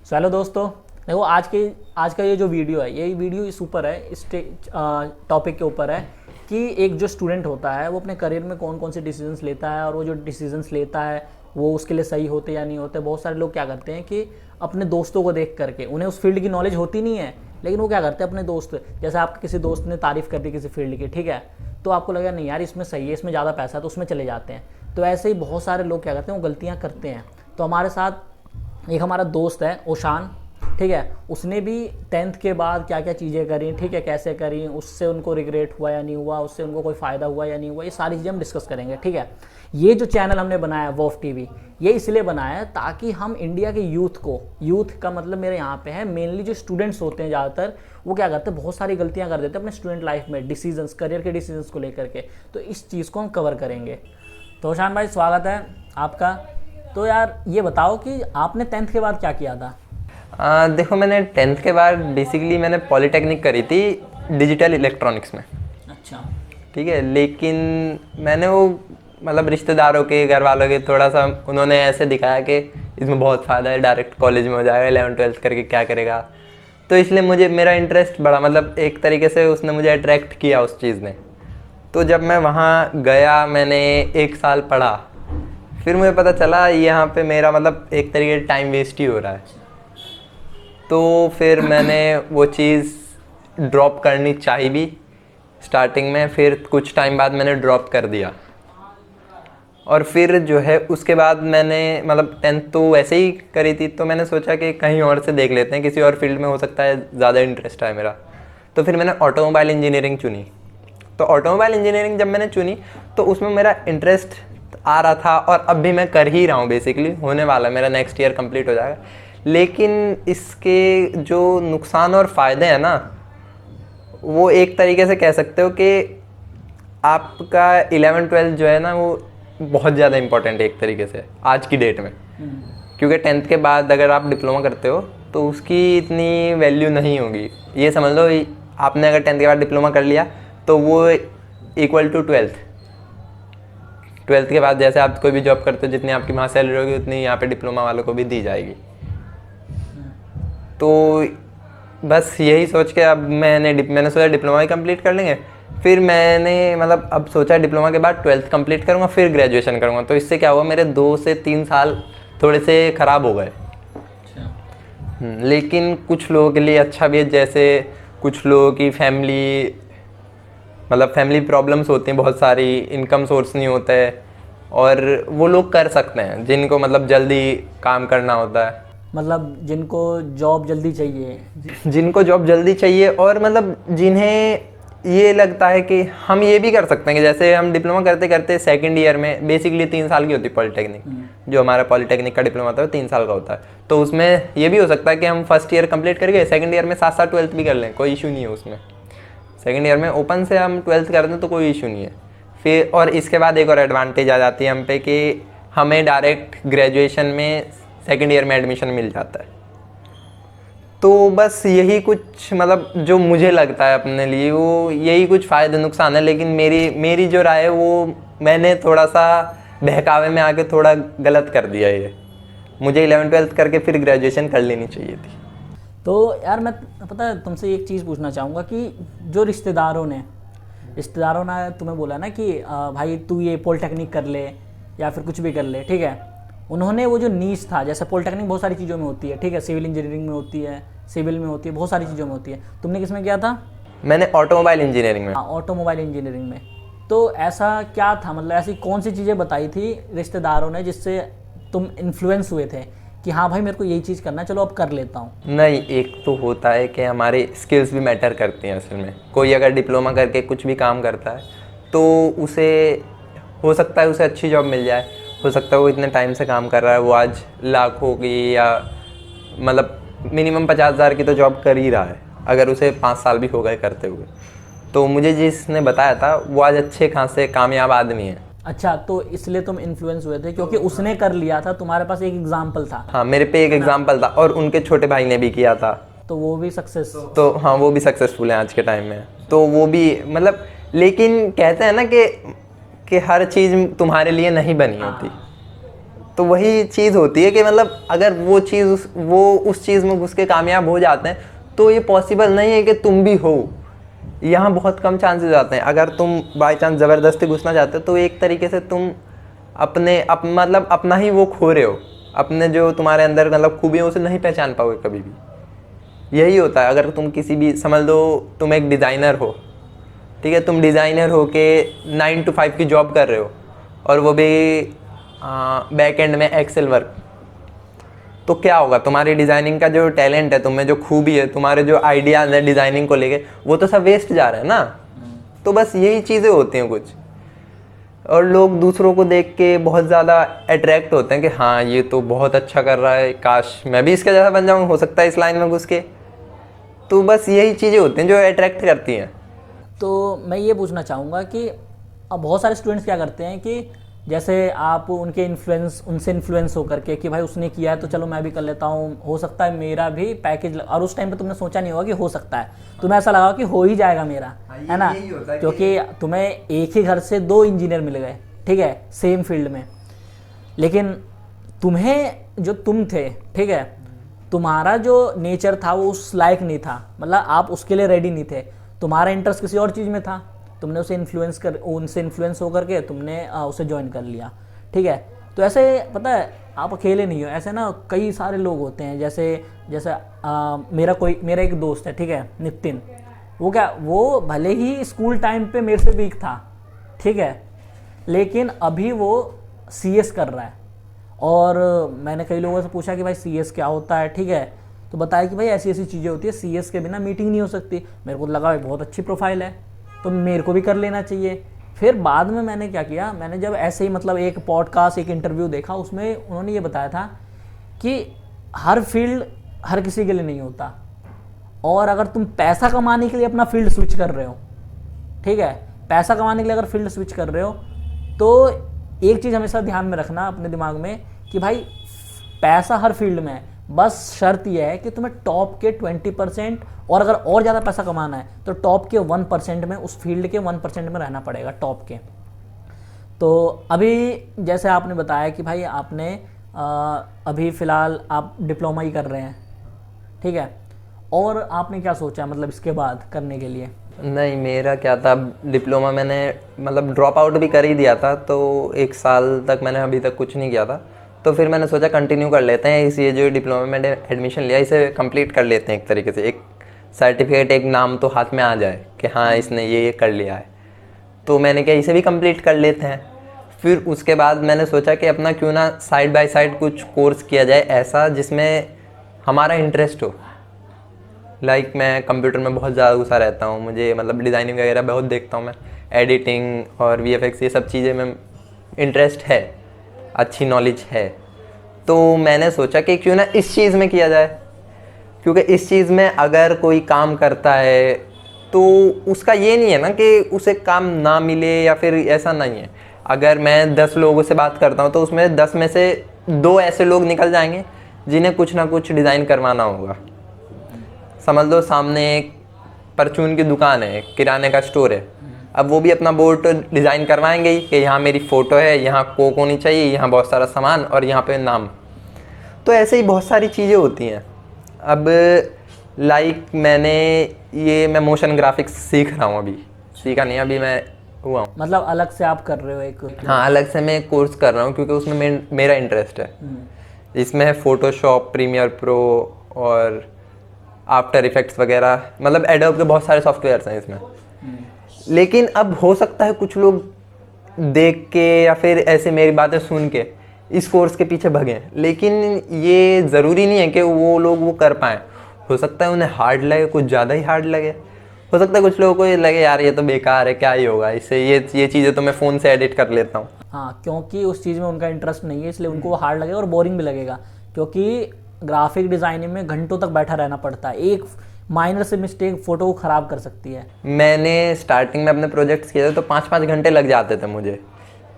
Hello दोस्तों। देखो आज का ये जो वीडियो है, ये वीडियो इस ऊपर है, इस टॉपिक के ऊपर है कि एक जो स्टूडेंट होता है वो अपने करियर में कौन कौन से डिसीजंस लेता है, और वो जो डिसीजंस लेता है वो उसके लिए सही होते या नहीं होते। बहुत सारे लोग क्या करते हैं कि अपने दोस्तों को देख करके, उन्हें उस फील्ड की नॉलेज होती नहीं है, लेकिन वो क्या करते हैं अपने दोस्त, जैसे आपके किसी दोस्त ने तारीफ़ कर दी किसी फील्ड की, ठीक है, तो आपको लगा नहीं यार इसमें सही है, इसमें ज़्यादा पैसा है, तो उसमें चले जाते हैं। तो ऐसे ही बहुत सारे लोग क्या करते हैं, वो गलतियाँ करते हैं। तो हमारे साथ एक हमारा दोस्त है ओशान, ठीक है, उसने भी 10th के बाद क्या क्या चीज़ें करी, ठीक है, कैसे करी, उससे उनको रिग्रेट हुआ या नहीं हुआ, उससे उनको कोई फ़ायदा हुआ या नहीं हुआ, ये सारी चीज़ें हम डिस्कस करेंगे। ठीक है, ये जो चैनल हमने बनाया वॉफ टीवी, ये इसलिए बनाया है ताकि हम इंडिया के यूथ का मतलब मेरे यहाँ पे है मेनली जो स्टूडेंट्स होते हैं ज़्यादातर, वो क्या करते हैं, बहुत सारी गलतियाँ कर देते हैं अपने स्टूडेंट लाइफ में, डिसीजंस, करियर के डिसीजंस को लेकर के। तो इस चीज़ को हम कवर करेंगे। तो ओशान भाई, स्वागत है आपका। तो यार ये बताओ कि आपने 10th के बाद क्या किया था? देखो, मैंने 10th के बाद बेसिकली मैंने पॉलीटेक्निक करी थी डिजिटल इलेक्ट्रॉनिक्स में। अच्छा। ठीक है, लेकिन मैंने वो मतलब रिश्तेदारों के, घर वालों के, थोड़ा सा उन्होंने ऐसे दिखाया कि इसमें बहुत फ़ायदा है, डायरेक्ट कॉलेज में हो जाएगा, 11th-12th करके क्या करेगा। तो इसलिए मुझे मेरा इंटरेस्ट बढ़ा, मतलब एक तरीके से उसने मुझे अट्रैक्ट किया उस चीज़ ने। तो जब मैं वहाँ गया, मैंने 1 साल पढ़ा, फिर मुझे पता चला यहाँ पे मेरा मतलब एक तरीके से टाइम वेस्ट ही हो रहा है। तो फिर मैंने वो चीज़ ड्रॉप करनी चाहिए भी स्टार्टिंग में, फिर कुछ टाइम बाद मैंने ड्रॉप कर दिया। और फिर जो है उसके बाद मैंने मतलब 10th तो वैसे ही करी थी, तो मैंने सोचा कि कहीं और से देख लेते हैं, किसी और फील्ड में हो सकता है ज़्यादा इंटरेस्ट है मेरा। तो फिर मैंने ऑटोमोबाइल इंजीनियरिंग चुनी। तो ऑटोमोबाइल इंजीनियरिंग जब मैंने चुनी तो उसमें मेरा इंटरेस्ट आ रहा था, और अब भी मैं कर ही रहा हूँ, बेसिकली होने वाला, मेरा नेक्स्ट ईयर कंप्लीट हो जाएगा। लेकिन इसके जो नुकसान और फ़ायदे हैं ना, वो एक तरीके से कह सकते हो कि आपका 11th-12th जो है ना, वो बहुत ज़्यादा इंपॉर्टेंट है एक तरीके से आज की डेट में। क्योंकि 10th के बाद अगर आप डिप्लोमा करते हो तो उसकी इतनी वैल्यू नहीं होगी। ये समझ लो, आपने अगर 10th के बाद डिप्लोमा कर लिया तो वो इक्वल टू 12th के बाद जैसे आप कोई भी जॉब करते हो, जितनी आपकी वहाँ सैलरी होगी उतनी यहाँ पे डिप्लोमा वालों को भी दी जाएगी। तो बस यही सोच के अब मैंने सोचा डिप्लोमा ही कंप्लीट कर लेंगे। फिर मैंने मतलब अब सोचा डिप्लोमा के बाद 12th कंप्लीट करूँगा, फिर ग्रेजुएशन करूँगा। तो इससे क्या हुआ, मेरे 2 से 3 साल थोड़े से ख़राब हो गए। लेकिन कुछ लोगों के लिए अच्छा भी है, जैसे कुछ लोगों की फैमिली प्रॉब्लम्स होती हैं, बहुत सारी, इनकम सोर्स नहीं होता है, और वो लोग कर सकते हैं जिनको मतलब जल्दी काम करना होता है, मतलब जिनको जॉब जल्दी चाहिए। और मतलब जिन्हें ये लगता है कि हम ये भी कर सकते हैं कि जैसे हम डिप्लोमा करते करते सेकंड ईयर में, बेसिकली 3 साल की होती है पॉलीटेक्निक, जो हमारा पॉलीटेक्निक का डिप्लोमा होता है 3 साल का होता है। तो उसमें ये भी हो सकता है कि हम फर्स्ट ईयर कंप्लीट करके सेकंड ईयर में साथ साथ 12th भी कर लें, कोई इशू नहीं है उसमें। सेकंड ईयर में ओपन से हम 12th कर दें तो कोई इशू नहीं है। फिर और इसके बाद एक और एडवांटेज आ जाती है हम पे कि हमें डायरेक्ट ग्रेजुएशन में सेकंड ईयर में एडमिशन मिल जाता है। तो बस यही कुछ मतलब जो मुझे लगता है अपने लिए, वो यही कुछ फ़ायदे नुकसान है। लेकिन मेरी जो राय है, वो मैंने थोड़ा सा बहकावे में आके थोड़ा गलत कर दिया। ये मुझे 11th-12th करके फिर ग्रेजुएशन कर लेनी चाहिए थी। तो यार मैं पता है तुमसे एक चीज़ पूछना चाहूँगा कि जो रिश्तेदारों ने तुम्हें बोला ना कि भाई तू ये पॉलिटेक्निक कर ले या फिर कुछ भी कर ले, ठीक है, उन्होंने वो जो नीश था, जैसे पॉलिटेक्निक बहुत सारी चीज़ों में होती है, ठीक है, सिविल इंजीनियरिंग में होती है, सिविल में होती है, बहुत सारी चीज़ों में होती है। तुमने किस में किया था? मैंने ऑटोमोबाइल इंजीनियरिंग में। हाँ, ऑटोमोबाइल इंजीनियरिंग में। तो ऐसा क्या था, मतलब ऐसी कौन सी चीज़ें बताई थी रिश्तेदारों ने जिससे तुम इन्फ्लुएंस हुए थे कि हाँ भाई मेरे को यही चीज़ करना है, चलो अब कर लेता हूँ? नहीं, एक तो होता है कि हमारी स्किल्स भी मैटर करती हैं असल में। कोई अगर डिप्लोमा करके कुछ भी काम करता है तो उसे हो सकता है उसे अच्छी जॉब मिल जाए, हो सकता है वो इतने टाइम से काम कर रहा है, वो आज लाखों की या मतलब मिनिमम 50,000 की तो जॉब कर ही रहा है, अगर उसे 5 साल भी हो गए करते हुए। तो मुझे जिसने बताया था वो आज अच्छे खासे कामयाब आदमी है। अच्छा, तो इसलिए तुम इन्फ्लुएंस हुए थे क्योंकि उसने कर लिया था, तुम्हारे पास एक एग्जाम्पल था। हाँ, मेरे पे एक एग्जाम्पल था, और उनके छोटे भाई ने भी किया था, तो वो भी सक्सेस। तो हाँ, वो भी सक्सेसफुल हैं आज के टाइम में। तो वो भी मतलब, लेकिन कहते हैं ना कि हर चीज़ तुम्हारे लिए नहीं बनी होती। तो वही चीज़ होती है कि मतलब अगर वो उस चीज़ में घुस के कामयाब हो जाते हैं तो ये पॉसिबल नहीं है कि तुम भी हो। यहाँ बहुत कम चांसेस आते हैं। अगर तुम बाई चांस ज़बरदस्ती घुसना चाहते हो तो एक तरीके से तुम मतलब अपना ही वो खो रहे हो, अपने जो तुम्हारे अंदर मतलब खूबियाँ उसे नहीं पहचान पाओगे कभी भी। यही होता है अगर तुम किसी भी, समझ लो तुम एक डिज़ाइनर हो, ठीक है, तुम डिज़ाइनर हो के 9 to 5 की जॉब कर रहे हो और वो भी बैक एंड में एक्सेल वर्क, तो क्या होगा? तुम्हारी डिज़ाइनिंग का जो टैलेंट है, तुम्हें जो खूबी है, तुम्हारे जो आइडियाज़ हैं डिज़ाइनिंग को लेके, वो तो सब वेस्ट जा रहे हैं ना। तो बस यही चीज़ें होती हैं कुछ। और लोग दूसरों को देख के बहुत ज़्यादा अट्रैक्ट होते हैं कि हाँ ये तो बहुत अच्छा कर रहा है, काश मैं भी इसके जैसा बन जाऊँ, हो सकता है इस लाइन में घुस के। तो बस यही चीज़ें होती हैं जो अट्रैक्ट करती हैं। तो मैं ये पूछना चाहूँगा कि अब बहुत सारे स्टूडेंट्स क्या करते हैं कि जैसे आप उनसे इन्फ्लुएंस होकर के कि भाई उसने किया है तो चलो मैं भी कर लेता हूँ, हो सकता है मेरा भी पैकेज, और उस टाइम पे तुमने सोचा नहीं होगा कि हो सकता है, तुम्हें ऐसा लगा कि हो ही जाएगा मेरा, है ना, क्योंकि तुम्हें एक ही घर से 2 इंजीनियर मिल गए, ठीक है, सेम फील्ड में, लेकिन तुम्हें जो तुम थे, ठीक है, तुम्हारा जो नेचर था वो उस लायक नहीं था, मतलब आप उसके लिए रेडी नहीं थे, तुम्हारा इंटरेस्ट किसी और चीज़ में था, तुमने उनसे इन्फ्लुएंस होकर के तुमने उसे ज्वाइन कर लिया, ठीक है। तो ऐसे पता है आप अकेले नहीं हो, ऐसे ना कई सारे लोग होते हैं, जैसे मेरा एक दोस्त है, ठीक है, नितिन, वो भले ही स्कूल टाइम पे मेरे से वीक था, ठीक है, लेकिन अभी वो CS कर रहा है। और मैंने कई लोगों से पूछा कि भाई CS क्या होता है, ठीक है, तो बताया कि भाई ऐसी ऐसी चीज़ें होती है, CS के बिना मीटिंग नहीं हो सकती। मेरे को लगा बहुत अच्छी प्रोफाइल है तो मेरे को भी कर लेना चाहिए। फिर बाद में मैंने क्या किया, मैंने जब ऐसे ही मतलब एक पॉडकास्ट, एक इंटरव्यू देखा, उसमें उन्होंने ये बताया था कि हर फील्ड हर किसी के लिए नहीं होता, और अगर तुम पैसा कमाने के लिए अपना फील्ड स्विच कर रहे हो, ठीक है, पैसा कमाने के लिए अगर फील्ड स्विच कर रहे हो तो एक चीज़ हमेशा ध्यान में रखना अपने दिमाग में कि भाई पैसा हर फील्ड में है, बस शर्त यह है कि तुम्हें टॉप के 20%, और अगर और ज़्यादा पैसा कमाना है तो टॉप के 1% में, उस फील्ड के 1% में रहना पड़ेगा, टॉप के। तो अभी जैसे आपने बताया कि भाई आपने अभी फ़िलहाल आप डिप्लोमा ही कर रहे हैं, ठीक है, और आपने क्या सोचा मतलब इसके बाद करने के लिए? नहीं, मेरा क्या था, डिप्लोमा मैंने मतलब ड्रॉप आउट भी कर ही दिया था, तो 1 साल तक मैंने अभी तक कुछ नहीं किया था। तो फिर मैंने सोचा कंटिन्यू कर लेते हैं, ये जो डिप्लोमा में मैंने एडमिशन लिया इसे कंप्लीट कर लेते हैं, एक तरीके से एक सर्टिफिकेट, एक नाम तो हाथ में आ जाए कि हाँ इसने ये कर लिया है। तो मैंने क्या, इसे भी कंप्लीट कर लेते हैं। फिर उसके बाद मैंने सोचा कि अपना क्यों ना साइड बाय साइड कुछ कोर्स किया जाए ऐसा जिसमें हमारा इंटरेस्ट हो। लाइक मैं कंप्यूटर में बहुत ज़्यादा घुसा रहता हूँ, मुझे मतलब डिज़ाइनिंग वगैरह बहुत देखता हूँ मैं, एडिटिंग और VFX ये सब चीज़ें में इंटरेस्ट है, अच्छी नॉलेज है। तो मैंने सोचा कि क्यों ना इस चीज़ में किया जाए, क्योंकि इस चीज़ में अगर कोई काम करता है तो उसका ये नहीं है ना कि उसे काम ना मिले, या फिर ऐसा नहीं है। अगर मैं 10 लोगों से बात करता हूँ तो उसमें 10 में से 2 ऐसे लोग निकल जाएंगे जिन्हें कुछ ना कुछ डिज़ाइन करवाना होगा। समझ लो सामने एक परचून की दुकान है, किराने का स्टोर है, अब वो भी अपना बोर्ड तो डिज़ाइन करवाएंगे ही कि यहाँ मेरी फ़ोटो है, यहाँ कोक होनी चाहिए, यहाँ बहुत सारा सामान और यहाँ पे नाम। तो ऐसे ही बहुत सारी चीज़ें होती हैं। अब लाइक मैं मोशन ग्राफिक्स सीख रहा हूँ, अभी सीखा नहीं, अभी मैं हुआ हूँ, मतलब अलग से आप कर रहे हो एक? हाँ, अलग से मैं कोर्स कर रहा हूँ क्योंकि उसमें मेरा इंटरेस्ट है। इसमें है फोटोशॉप, प्रीमियर प्रो और आफ्टर इफेक्ट्स वगैरह, मतलब एडोब के बहुत सारे सॉफ्टवेयर्स हैं इसमें। लेकिन अब हो सकता है कुछ लोग देख के या फिर ऐसे मेरी बातें सुन के इस कोर्स के पीछे भगें, लेकिन ये ज़रूरी नहीं है कि वो लोग वो कर पाएँ। हो सकता है उन्हें हार्ड लगे, कुछ ज़्यादा ही हार्ड लगे। हो सकता है कुछ लोगों को ये लगे यार ये तो बेकार है, क्या ही होगा इससे, ये चीज़ें तो मैं फ़ोन से एडिट कर लेता हूँ। हाँ, क्योंकि उस चीज़ में उनका इंटरेस्ट नहीं है, इसलिए उनको वो हार्ड लगेगा और बोरिंग भी लगेगा, क्योंकि ग्राफिक डिज़ाइनिंग में घंटों तक बैठा रहना पड़ता है, एक माइनर से मिस्टेक फ़ोटो को ख़राब कर सकती है। मैंने स्टार्टिंग में अपने प्रोजेक्ट्स किए थे तो 5-5 घंटे लग जाते थे मुझे,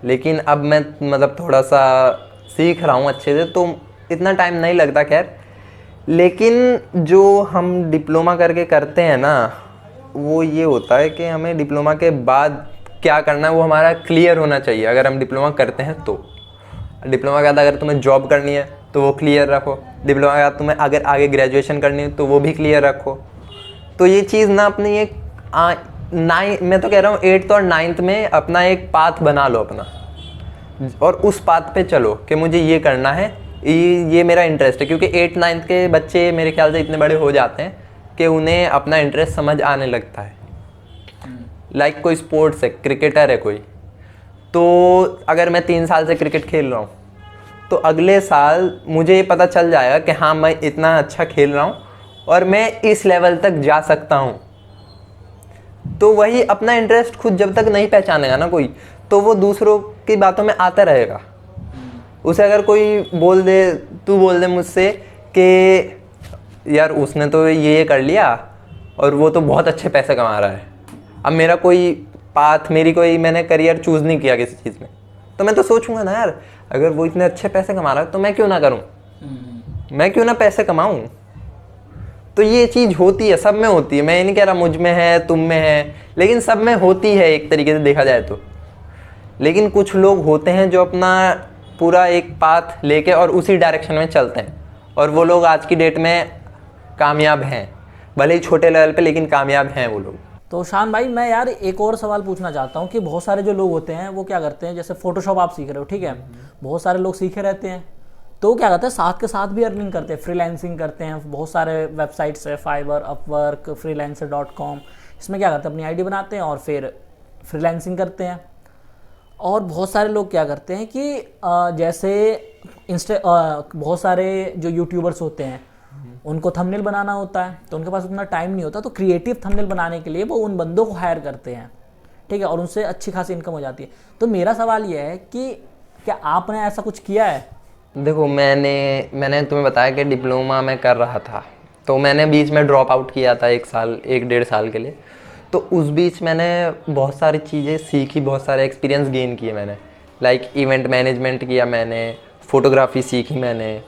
लेकिन अब मैं मतलब थोड़ा सा सीख रहा हूँ अच्छे से तो इतना टाइम नहीं लगता। खैर, लेकिन जो हम डिप्लोमा करके करते हैं ना, वो ये होता है कि हमें डिप्लोमा के बाद क्या करना है वो हमारा क्लियर होना चाहिए, अगर हम डिप्लोमा करते हैं तो। डिप्लोमा के बाद अगर तुम्हें जॉब करनी है तो वो क्लियर रखो, डिप्लोमा के बाद तुम्हें अगर आगे ग्रेजुएशन करनी है तो वो भी क्लियर रखो। तो ये चीज़ ना अपनी एक मैं तो कह रहा हूँ 8th और 9th में अपना एक पाथ बना लो अपना, और उस पाथ पे चलो कि मुझे ये करना है, ये मेरा इंटरेस्ट है। क्योंकि 8th 9th के बच्चे मेरे ख्याल से इतने बड़े हो जाते हैं कि उन्हें अपना इंटरेस्ट समझ आने लगता है। लाइक कोई स्पोर्ट्स है, क्रिकेटर है कोई, तो अगर मैं 3 साल से क्रिकेट खेल रहा हूँ तो अगले साल मुझे ये पता चल जाएगा कि हाँ मैं इतना अच्छा खेल रहा हूँ और मैं इस लेवल तक जा सकता हूँ। तो वही अपना इंटरेस्ट खुद जब तक नहीं पहचानेगा ना कोई, तो वो दूसरों की बातों में आता रहेगा। उसे अगर कोई बोल दे, तू बोल दे मुझसे कि यार उसने तो ये कर लिया और वो तो बहुत अच्छे पैसे कमा रहा है, अब मेरा कोई पाथ, मैंने करियर चूज़ नहीं किया किसी चीज़ में, तो मैं तो सोचूंगा ना यार अगर वो इतने अच्छे पैसे कमा रहा है तो मैं क्यों ना करूं, मैं क्यों ना पैसे कमाऊं। तो ये चीज़ होती है, सब में होती है। मैं ये नहीं कह रहा मुझ में है, तुम में है, लेकिन सब में होती है एक तरीके से देखा जाए तो। लेकिन कुछ लोग होते हैं जो अपना पूरा एक पाथ लेके और उसी डायरेक्शन में चलते हैं, और वो लोग आज की डेट में कामयाब हैं, भले ही छोटे लेवल पे, लेकिन कामयाब हैं वो लोग। तो शान भाई, मैं यार एक और सवाल पूछना चाहता हूँ कि बहुत सारे जो लोग होते हैं वो क्या करते हैं, जैसे फोटोशॉप आप सीख रहे हो, ठीक है, बहुत सारे लोग सीखे रहते हैं, तो क्या करते हैं साथ के साथ भी अर्निंग करते हैं, फ्रीलांसिंग करते हैं। बहुत सारे वेबसाइट्स है, फाइवर, अपवर्क, freelancer.com, इसमें क्या करते हैं अपनी आईडी बनाते हैं और फिर फ्रीलांसिंग करते हैं। और बहुत सारे लोग क्या करते हैं कि जैसे बहुत सारे जो यूट्यूबर्स होते हैं उनको थंबनेल बनाना होता है, तो उनके पास उतना टाइम नहीं होता, तो क्रिएटिव थंबनेल बनाने के लिए वो उन बंदों को हायर करते हैं, ठीक है, और उनसे अच्छी खासी इनकम हो जाती है। तो मेरा सवाल ये है कि क्या आपने ऐसा कुछ किया है? देखो, मैंने तुम्हें बताया कि डिप्लोमा में कर रहा था, तो मैंने बीच में ड्रॉप आउट किया था 1-1.5 साल के लिए। तो उस बीच मैंने बहुत सारी चीज़ें सीखी, बहुत सारे एक्सपीरियंस गेन किए मैंने। लाइक इवेंट मैनेजमेंट किया मैंने, फ़ोटोग्राफी सीखी मैंने।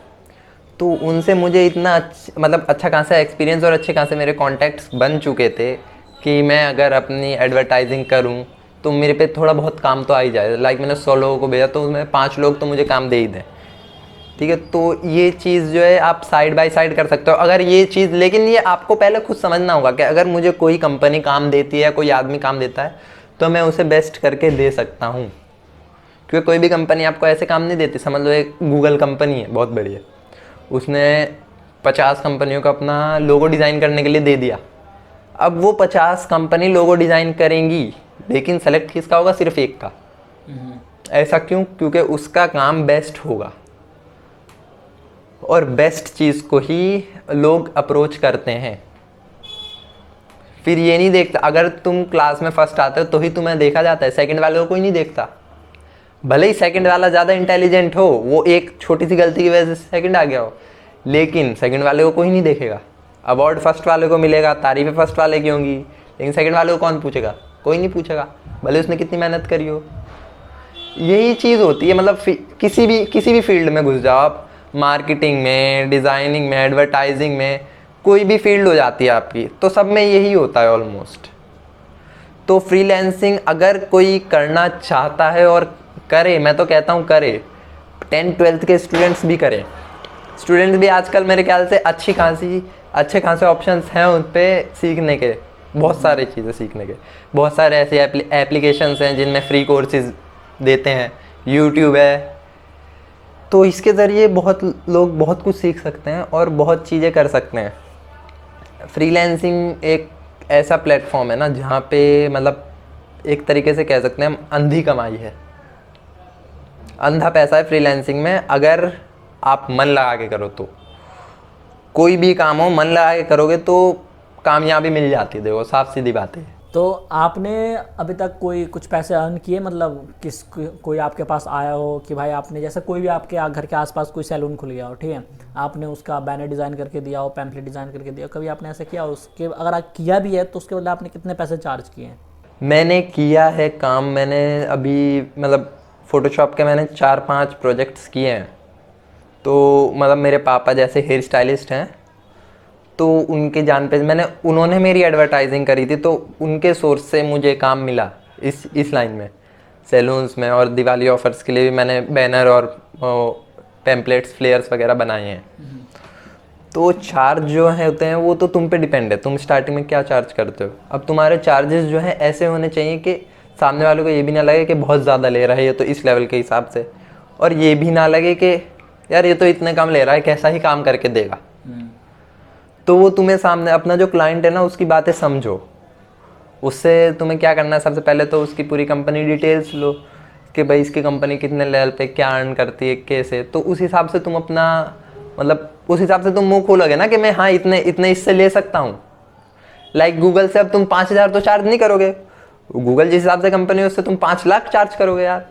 तो उनसे मुझे इतना अच्छा खासा एक्सपीरियंस और अच्छे खासे मेरे कॉन्टैक्ट्स बन चुके थे कि मैं अगर अपनी एडवर्टाइजिंग करूं तो मेरे पे थोड़ा बहुत काम तो आ ही जाए। लाइक मैंने 100 लोगों को भेजा तो उसमें 5 लोग तो मुझे काम दे ही दें, ठीक है। तो ये चीज़ जो है आप साइड बाय साइड कर सकते हो अगर ये चीज़, लेकिन ये आपको पहले खुद समझना होगा कि अगर मुझे कोई कंपनी काम देती है, कोई आदमी काम देता है, तो मैं उसे बेस्ट करके दे सकता हूँ। क्योंकि कोई भी कंपनी आपको ऐसे काम नहीं देती। समझ लो एक गूगल कंपनी है बहुत बड़ी है, उसने 50 कंपनियों को अपना लोगो डिज़ाइन करने के लिए दे दिया। अब वो 50 कंपनी लोगो डिज़ाइन करेंगी, लेकिन सेलेक्ट किसका होगा? सिर्फ एक का। ऐसा क्यों? क्योंकि उसका काम बेस्ट होगा, और बेस्ट चीज़ को ही लोग अप्रोच करते हैं। फिर ये नहीं देखता, अगर तुम क्लास में फर्स्ट आते हो तो ही तुम्हें देखा जाता है, सेकंड वाले को कोई नहीं देखता। भले ही सेकंड वाला ज़्यादा इंटेलिजेंट हो, वो एक छोटी सी गलती की वजह से सेकंड आ गया हो, लेकिन सेकंड वाले को कोई नहीं देखेगा। अवार्ड फर्स्ट वाले को मिलेगा, तारीफ़ें फर्स्ट वाले की होंगी, लेकिन सेकंड वाले को कौन पूछेगा? कोई नहीं पूछेगा, भले उसने कितनी मेहनत करी हो। यही चीज़ होती है, मतलब किसी भी फील्ड में घुस जाओ आप, मार्केटिंग में, डिज़ाइनिंग में, एडवर्टाइजिंग में, कोई भी फील्ड हो जाती है आपकी, तो सब में यही होता है ऑलमोस्ट। तो फ्रीलांसिंग अगर कोई करना चाहता है और करे, मैं तो कहता हूँ करे, 10th-12th के स्टूडेंट्स भी करें। स्टूडेंट्स भी आजकल मेरे ख्याल से अच्छे खासे ऑप्शंस हैं उन पर सीखने के, बहुत सारी चीज़ें सीखने के। बहुत सारे ऐसे एप्लीकेशंस हैं जिनमें फ्री कोर्सेज देते हैं, यूट्यूब है, तो इसके ज़रिए बहुत लोग बहुत कुछ सीख सकते हैं और बहुत चीज़ें कर सकते हैं। फ्रीलांसिंग एक ऐसा प्लेटफॉर्म है ना जहाँ पे मतलब एक तरीके से कह सकते हैं हम अंधी कमाई है, अंधा पैसा है फ्रीलांसिंग में। अगर आप मन लगा के करो तो कोई भी काम हो, मन लगा के करोगे तो कामयाबी मिल जाती है। देखो, साफ सीधी बात है। तो आपने अभी तक कुछ पैसे अर्न किए, मतलब कोई आपके पास आया हो कि भाई आपने, जैसे कोई भी आपके घर के आसपास कोई सैलून खुल गया हो, ठीक है, आपने उसका बैनर डिज़ाइन करके दिया हो, पैम्पलेट डिज़ाइन करके दिया हो, कभी आपने ऐसा किया? उसके अगर आप किया भी है तो उसके बदले आपने कितने पैसे चार्ज किए हैं? मैंने किया है काम, मैंने अभी मतलब फ़ोटोशॉप के मैंने 4-5 प्रोजेक्ट्स किए हैं। तो मतलब मेरे पापा जैसे हेयर स्टाइलिस्ट हैं, तो उनके जान पे उन्होंने मेरी एडवर्टाइजिंग करी थी, तो उनके सोर्स से मुझे काम मिला इस लाइन में। सैलून्स में, और दिवाली ऑफर्स के लिए भी मैंने बैनर और पैम्पलेट्स, फ्लेयर्स वगैरह बनाए हैं। तो चार्ज जो है होते हैं वो तो तुम पे डिपेंड है, तुम स्टार्टिंग में क्या चार्ज करते हो। अब तुम्हारे चार्जेस जो है ऐसे होने चाहिए कि सामने वाले को ये भी ना लगे कि बहुत ज़्यादा ले रहा है ये तो इस लेवल के हिसाब से, और ये भी ना लगे कि यार ये तो इतने कम ले रहा है, कैसा ही काम करके देगा। तो वो तुम्हें सामने अपना जो क्लाइंट है ना उसकी बातें समझो। उससे तुम्हें क्या करना है, सबसे पहले तो उसकी पूरी कंपनी डिटेल्स लो कि भाई इसकी कंपनी कितने लेवल पे क्या अर्न करती है, कैसे। तो उस हिसाब से तुम अपना मतलब उस हिसाब से तुम मुंह खोलोगे ना कि मैं हाँ इतने इतने इससे ले सकता हूँ। लाइक गूगल से अब तुम 5,000 तो चार्ज नहीं करोगे, गूगल जिस हिसाब से कंपनी है उससे तुम 5 लाख चार्ज करोगे यार।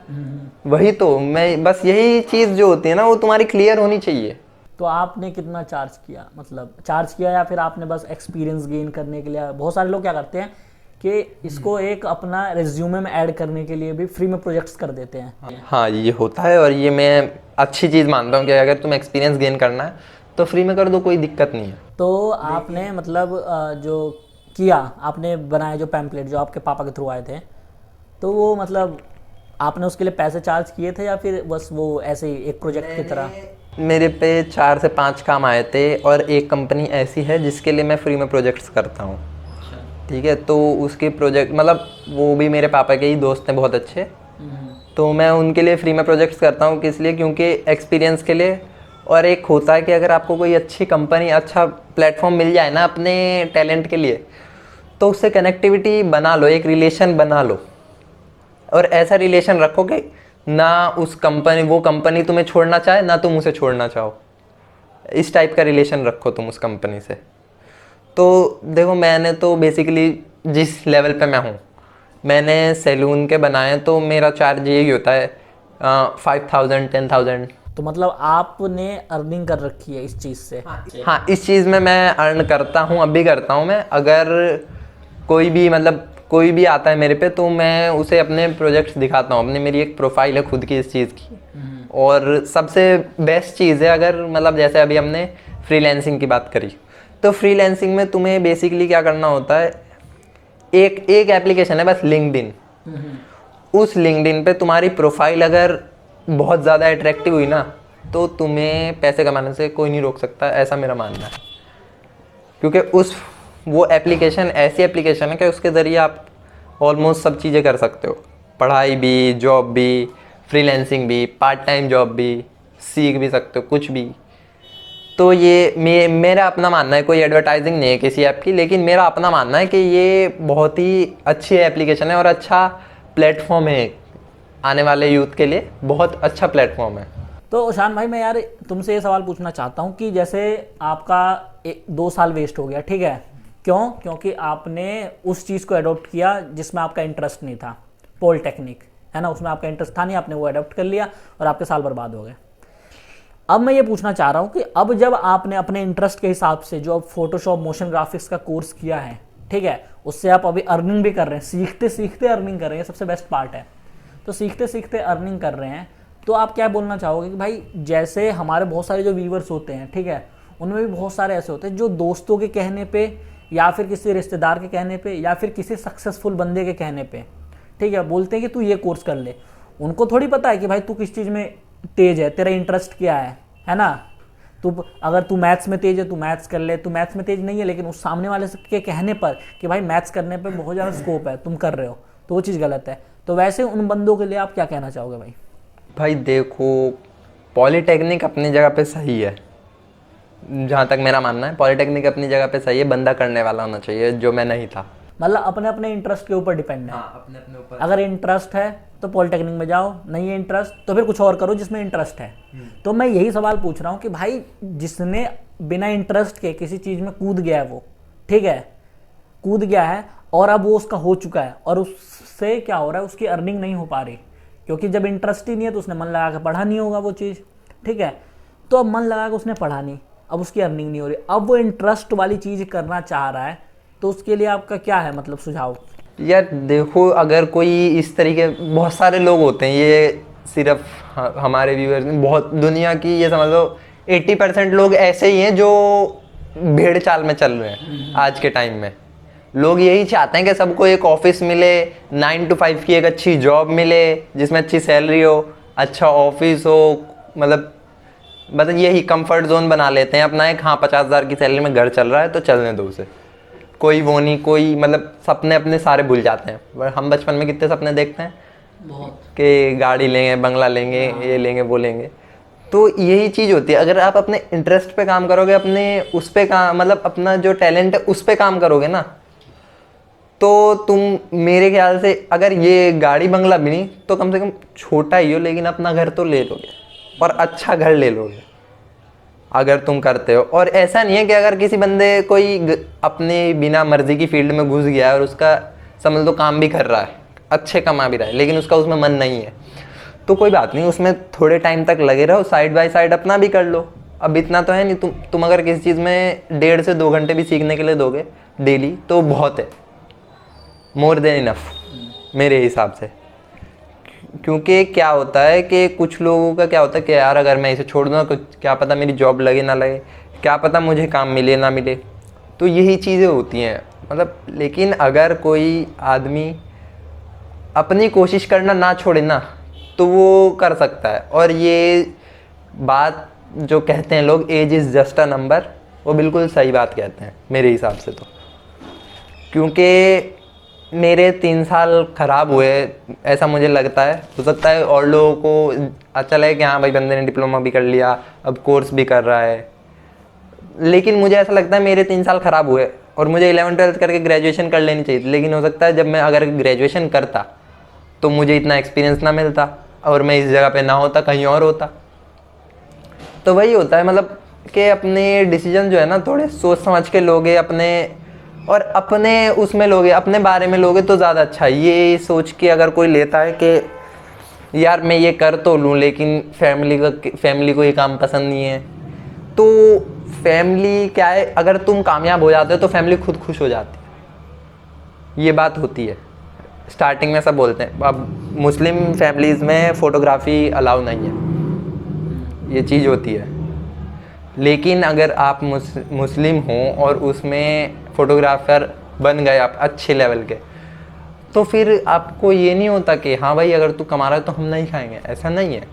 वही तो मैं बस यही चीज़ जो होती है ना वो तुम्हारी क्लियर होनी चाहिए। तो आपने कितना चार्ज किया, मतलब चार्ज किया या फिर आपने बस एक्सपीरियंस गेन करने के लिए? बहुत सारे लोग क्या करते हैं कि इसको एक अपना रिज्यूमे में ऐड करने के लिए भी फ्री में प्रोजेक्ट्स कर देते हैं। हाँ ये होता है, और ये मैं अच्छी चीज़ मानता हूँ कि अगर तुम एक्सपीरियंस गेन करना है तो फ्री में कर दो, कोई दिक्कत नहीं है। तो आपने मतलब जो किया, आपने बनाए जो पैम्पलेट जो आपके पापा के थ्रू आए थे, तो वो मतलब आपने उसके लिए पैसे चार्ज किए थे या फिर बस वो ऐसे ही एक प्रोजेक्ट की तरह? मेरे पे 4 से 5 काम आए थे, और एक कंपनी ऐसी है जिसके लिए मैं फ्री में प्रोजेक्ट्स करता हूँ। ठीक है, तो उसके प्रोजेक्ट मतलब वो भी मेरे पापा के ही दोस्त हैं बहुत अच्छे, तो मैं उनके लिए फ्री में प्रोजेक्ट्स करता हूँ। किस लिए? क्योंकि एक्सपीरियंस के लिए, और एक होता है कि अगर आपको कोई अच्छी कंपनी, अच्छा प्लेटफॉर्म मिल जाए ना अपने टैलेंट के लिए, तो उससे कनेक्टिविटी बना लो, एक रिलेशन बना लो, और ऐसा रिलेशन रखो कि ना वो कंपनी तुम्हें छोड़ना चाहे ना तुम उसे छोड़ना चाहो। इस टाइप का रिलेशन रखो तुम उस कंपनी से। तो देखो मैंने तो बेसिकली जिस लेवल पे मैं हूँ, मैंने सैलून के बनाए, तो मेरा चार्ज यही होता है 5,000 10,000। तो मतलब आपने अर्निंग कर रखी है इस चीज़ से? हाँ इस चीज़ में मैं अर्न करता हूँ, अब भी करता हूँ मैं। अगर कोई भी आता है मेरे पे तो मैं उसे अपने प्रोजेक्ट्स दिखाता हूँ, अपनी मेरी एक प्रोफाइल है खुद की इस चीज़ की। और सबसे बेस्ट चीज़ है, अगर मतलब जैसे अभी हमने फ्रीलैंसिंग की बात करी, तो फ्रीलैंसिंग में तुम्हें बेसिकली क्या करना होता है, एक एप्लीकेशन है बस, लिंक्डइन। उस लिंक्डइन पे तुम्हारी प्रोफाइल अगर बहुत ज़्यादा अट्रैक्टिव हुई ना, तो तुम्हें पैसे कमाने से कोई नहीं रोक सकता, ऐसा मेरा मानना है। क्योंकि वो एप्लीकेशन ऐसी एप्लीकेशन है कि उसके ज़रिए आप ऑलमोस्ट सब चीज़ें कर सकते हो, पढ़ाई भी, जॉब भी, फ्रीलैंसिंग भी, पार्ट टाइम जॉब भी, सीख भी सकते हो कुछ भी। तो ये मेरा अपना मानना है, कोई एडवर्टाइजिंग नहीं है किसी ऐप की, लेकिन मेरा अपना मानना है कि ये बहुत ही अच्छी एप्लीकेशन है और अच्छा प्लेटफॉर्म है, आने वाले यूथ के लिए बहुत अच्छा प्लेटफॉर्म है। तो शान भाई मैं यार तुमसे ये सवाल पूछना चाहता हूँ कि जैसे आपका 2 साल वेस्ट हो गया, ठीक है, क्यों? क्योंकि आपने उस चीज़ को अडॉप्ट किया जिसमें आपका इंटरेस्ट नहीं था, पॉलिटेक्निक है ना, उसमें आपका इंटरेस्ट था नहीं, आपने वो अडॉप्ट कर लिया और आपके साल बर्बाद हो गए। अब मैं ये पूछना चाह रहा हूँ कि अब जब आपने अपने इंटरेस्ट के हिसाब से जो अब फोटोशॉप मोशन ग्राफिक्स का कोर्स किया है, ठीक है, उससे आप अभी अर्निंग भी कर रहे हैं, सीखते सीखते अर्निंग कर रहे हैं, सबसे बेस्ट पार्ट है। तो सीखते सीखते अर्निंग कर रहे हैं, तो आप क्या बोलना चाहोगे कि भाई जैसे हमारे बहुत सारे जो व्यूवर्स होते हैं, ठीक है, उनमें भी बहुत सारे ऐसे होते हैं जो दोस्तों के कहने पे या फिर किसी रिश्तेदार के कहने पे या फिर किसी सक्सेसफुल बंदे के कहने पे, ठीक है, बोलते हैं कि तू ये कोर्स कर ले। उनको थोड़ी पता है कि भाई तू किस चीज़ में तेज है, तेरा इंटरेस्ट क्या है ना। अगर तू मैथ्स में तेज है तू मैथ्स कर ले, तू मैथ्स में तेज नहीं है लेकिन उस सामने वाले के कहने पर कि भाई मैथ्स करने पर बहुत ज़्यादा स्कोप है, तुम कर रहे हो, तो वो चीज़ गलत है। तो वैसे उन बंदों के लिए आप क्या कहना चाहोगे भाई? भाई देखो, पॉलीटेक्निक अपनी जगह पे सही है, जहाँ तक मेरा मानना है पॉलीटेक्निक अपनी जगह पे सही है, बंदा करने वाला होना चाहिए, जो मैं नहीं था। मतलब अपने अपने इंटरेस्ट के ऊपर डिपेंड है। हाँ, अपने अपने ऊपर। अगर इंटरेस्ट है तो पॉलिटेक्निक में जाओ, नहीं है इंटरेस्ट तो फिर कुछ और करो जिसमें इंटरेस्ट है। तो मैं यही सवाल पूछ रहा हूँ कि भाई जिसने बिना इंटरेस्ट के किसी चीज़ में कूद गया है, वो ठीक है, कूद गया है और अब वो उसका हो चुका है और उससे क्या हो रहा है, उसकी अर्निंग नहीं हो पा रही, क्योंकि जब इंटरेस्ट ही नहीं है तो उसने मन लगा के पढ़ा नहीं होगा वो चीज़, ठीक है। तो अब मन लगा के उसने पढ़ा नहीं, अब उसकी अर्निंग नहीं हो रही, अब वो इंटरेस्ट वाली चीज़ करना चाह रहा है, तो उसके लिए आपका क्या है मतलब सुझाव? यार देखो, अगर कोई इस तरीके, बहुत सारे लोग होते हैं, ये सिर्फ हमारे व्यूअर्स में, बहुत दुनिया की ये समझ लो 80% लोग ऐसे ही हैं जो भेड़ चाल में चल रहे हैं आज के टाइम में। लोग यही चाहते हैं कि सबको एक ऑफिस मिले, 9 to 5 की एक अच्छी जॉब मिले जिसमें अच्छी सैलरी हो, अच्छा ऑफिस हो, मतलब यही कंफर्ट जोन बना लेते हैं अपना एक। हाँ 50,000 की सैलरी में घर चल रहा है तो चलने दो उसे, कोई वो नहीं, कोई मतलब सपने अपने सारे भूल जाते हैं। पर हम बचपन में कितने सपने देखते हैं बहुत। कि गाड़ी लेंगे, बंगला लेंगे, ये लेंगे, वो लेंगे। तो यही चीज़ होती है, अगर आप अपने इंटरेस्ट पे काम करोगे, अपने उस पे काम मतलब अपना जो टैलेंट है उस पे काम करोगे ना, तो तुम मेरे ख्याल से अगर ये गाड़ी बंगला भी नहीं तो कम से कम छोटा ही हो लेकिन अपना घर तो ले लोगे, और अच्छा घर ले लोगे अगर तुम करते हो। और ऐसा नहीं है कि अगर किसी बंदे कोई अपने बिना मर्जी की फील्ड में घुस गया है और उसका समझ लो काम भी कर रहा है, अच्छे कमा भी रहा है, लेकिन उसका उसमें मन नहीं है, तो कोई बात नहीं, उसमें थोड़े टाइम तक लगे रहो, साइड बाय साइड अपना भी कर लो। अब इतना तो है नहीं, तुम अगर किसी चीज़ में 1.5 से 2 घंटे भी सीखने के लिए दोगे डेली तो बहुत है, मोर देन इनफ मेरे हिसाब से। क्योंकि क्या होता है कि कुछ लोगों का क्या होता है कि यार अगर मैं इसे छोड़ दूँ क्या पता मेरी जॉब लगे ना लगे, क्या पता मुझे काम मिले ना मिले, तो यही चीज़ें होती हैं मतलब। लेकिन अगर कोई आदमी अपनी कोशिश करना ना छोड़े ना तो वो कर सकता है। और ये बात जो कहते हैं लोग, age is just a number, वो बिल्कुल सही बात कहते हैं मेरे हिसाब से तो। क्योंकि मेरे 3 साल ख़राब हुए ऐसा मुझे लगता है, हो सकता है और लोगों को अच्छा लगे कि हाँ भाई बंदे ने डिप्लोमा भी कर लिया, अब कोर्स भी कर रहा है, लेकिन मुझे ऐसा लगता है मेरे 3 साल ख़राब हुए और मुझे 11th-12th करके ग्रेजुएशन कर लेनी चाहिए थी। लेकिन हो सकता है जब मैं अगर ग्रेजुएशन करता तो मुझे इतना एक्सपीरियंस ना मिलता और मैं इस जगह पे ना होता, कहीं और होता। तो वही होता है मतलब कि अपने डिसीजन जो है ना थोड़े सोच समझ के लोगे अपने, और अपने उसमें लोगे, अपने बारे में लोगे तो ज़्यादा अच्छा है। ये सोच के अगर कोई लेता है कि यार मैं ये कर तो लूँ लेकिन फैमिली को ये काम पसंद नहीं है, तो फैमिली क्या है, अगर तुम कामयाब हो जाते हो तो फैमिली खुद खुश हो जाती है, ये बात होती है। स्टार्टिंग में सब बोलते हैं, अब मुस्लिम फैमिलीज़ में फ़ोटोग्राफी अलाउ नहीं है, ये चीज़ होती है। लेकिन अगर आप मुस्लिम हो और उसमें फ़ोटोग्राफ़र बन गए आप अच्छे लेवल के, तो फिर आपको ये नहीं होता कि हाँ भाई अगर तू कमा रहा है तो हम नहीं खाएंगे, ऐसा नहीं है।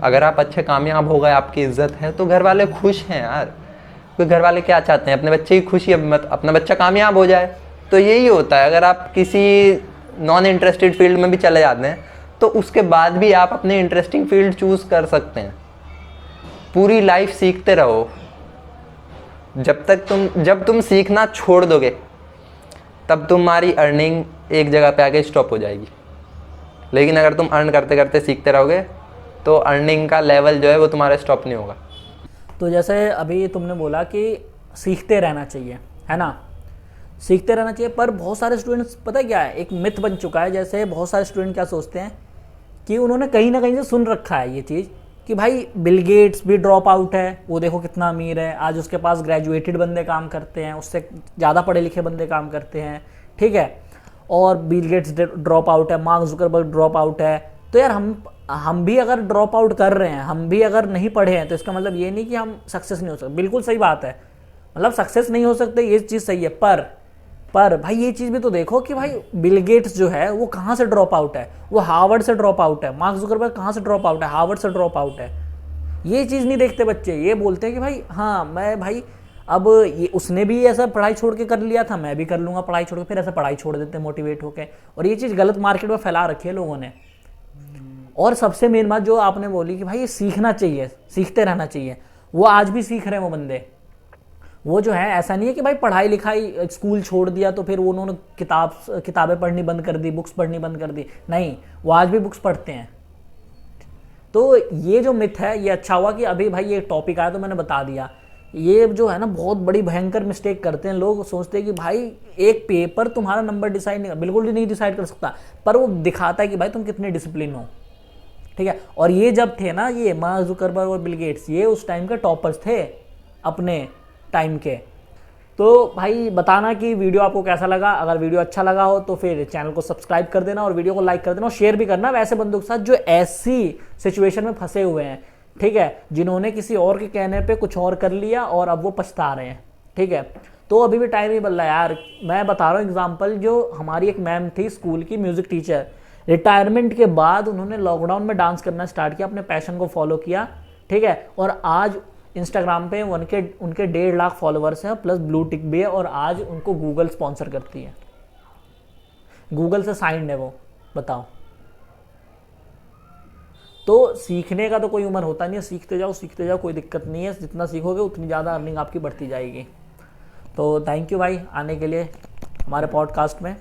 अगर आप अच्छे कामयाब हो गए, आपकी इज्जत है, तो घर वाले खुश हैं यार। कोई घर वाले क्या चाहते हैं, अपने बच्चे की खुशी, अपना बच्चा कामयाब हो जाए, तो यही होता है। अगर आप किसी नॉन इंटरेस्टेड फील्ड में भी चले जाते हैं तो उसके बाद भी आप अपने इंटरेस्टिंग फील्ड चूज़ कर सकते हैं। पूरी लाइफ सीखते रहो, जब तुम सीखना छोड़ दोगे तब तुम्हारी अर्निंग एक जगह पे आके स्टॉप हो जाएगी। लेकिन अगर तुम अर्न करते करते सीखते रहोगे तो अर्निंग का लेवल जो है वो तुम्हारा स्टॉप नहीं होगा। तो जैसे अभी तुमने बोला कि सीखते रहना चाहिए, है ना, सीखते रहना चाहिए। पर बहुत सारे स्टूडेंट्स, पता है क्या है, एक मिथ बन चुका है। जैसे बहुत सारे स्टूडेंट क्या सोचते हैं कि उन्होंने कहीं ना कहीं से सुन रखा है ये चीज़ कि भाई बिल गेट्स भी ड्रॉप आउट है, वो देखो कितना अमीर है, आज उसके पास ग्रेजुएटेड बंदे काम करते हैं, उससे ज़्यादा पढ़े लिखे बंदे काम करते हैं, ठीक है। और बिल गेट्स ड्रॉप आउट है, मार्क जुकरबर्ग ड्रॉप आउट है। तो यार हम भी अगर ड्रॉप आउट कर रहे हैं, हम भी अगर नहीं पढ़े हैं, तो इसका मतलब ये नहीं कि हम सक्सेस नहीं हो सकते। बिल्कुल सही बात है, मतलब सक्सेस नहीं हो सकते, ये चीज़ सही है। पर भाई ये चीज़ भी तो देखो कि भाई बिल गेट्स जो है वो कहाँ से ड्रॉप आउट है, वो हार्वर्ड से ड्रॉप आउट है। मार्क जुकरबर्ग कहाँ से ड्रॉप आउट है, हार्वर्ड से ड्रॉप आउट है। ये चीज़ नहीं देखते बच्चे, ये बोलते हैं कि भाई हाँ मैं भाई अब ये उसने भी ऐसा पढ़ाई छोड़ के कर लिया था, मैं भी कर लूँगा पढ़ाई छोड़ के, फिर ऐसा पढ़ाई छोड़ देते हैं मोटिवेट होकर। और ये चीज़ गलत मार्केट में फैला रखी है लोगों ने। और सबसे मेन बात जो आपने बोली कि भाई ये सीखना चाहिए, सीखते रहना चाहिए, वो आज भी सीख रहे हैं वो बंदे। वो जो है ऐसा नहीं है कि भाई पढ़ाई लिखाई स्कूल छोड़ दिया तो फिर उन्होंने किताबें पढ़नी बंद कर दी, बुक्स पढ़नी बंद कर दी, नहीं, वो आज भी बुक्स पढ़ते हैं। तो ये जो मिथ है, ये अच्छा हुआ कि अभी भाई ये टॉपिक आया तो मैंने बता दिया। ये जो है ना बहुत बड़ी भयंकर मिस्टेक करते हैं लोग, सोचते हैं कि भाई एक पेपर तुम्हारा नंबर डिसाइड नहीं, बिल्कुल भी नहीं डिसाइड कर सकता, पर वो दिखाता है कि भाई तुम कितने डिसिप्लिन हो, ठीक है। और ये जब थे ना, ये मार्क जुकरबर्ग और बिल गेट्स, ये उस टाइम के टॉपर्स थे अपने टाइम के। तो भाई बताना कि वीडियो आपको कैसा लगा। अगर वीडियो अच्छा लगा हो तो फिर चैनल को सब्सक्राइब कर देना और वीडियो को लाइक कर देना और शेयर भी करना वैसे बंदों के साथ जो ऐसी सिचुएशन में फंसे हुए हैं, ठीक है, जिन्होंने किसी और के कहने पे कुछ और कर लिया और अब वो पछता रहे हैं। ठीक है, तो अभी भी टाइम नहीं बदला यार। मैं बता रहा हूँ एग्जांपल, जो हमारी एक मैम थी स्कूल की, म्यूज़िक टीचर, रिटायरमेंट के बाद उन्होंने लॉकडाउन में डांस करना स्टार्ट किया, अपने पैशन को फॉलो किया, ठीक है, और आज इंस्टाग्राम पे उनके 1.5 लाख फॉलोअर्स हैं, प्लस ब्लू टिक भी है, और आज उनको गूगल स्पॉन्सर करती है, गूगल से साइंड है वो, बताओ। तो सीखने का तो कोई उम्र होता नहीं है, सीखते जाओ, कोई दिक्कत नहीं है, जितना सीखोगे उतनी ज़्यादा अर्निंग आपकी बढ़ती जाएगी। तो थैंक यू भाई आने के लिए हमारे पॉडकास्ट में।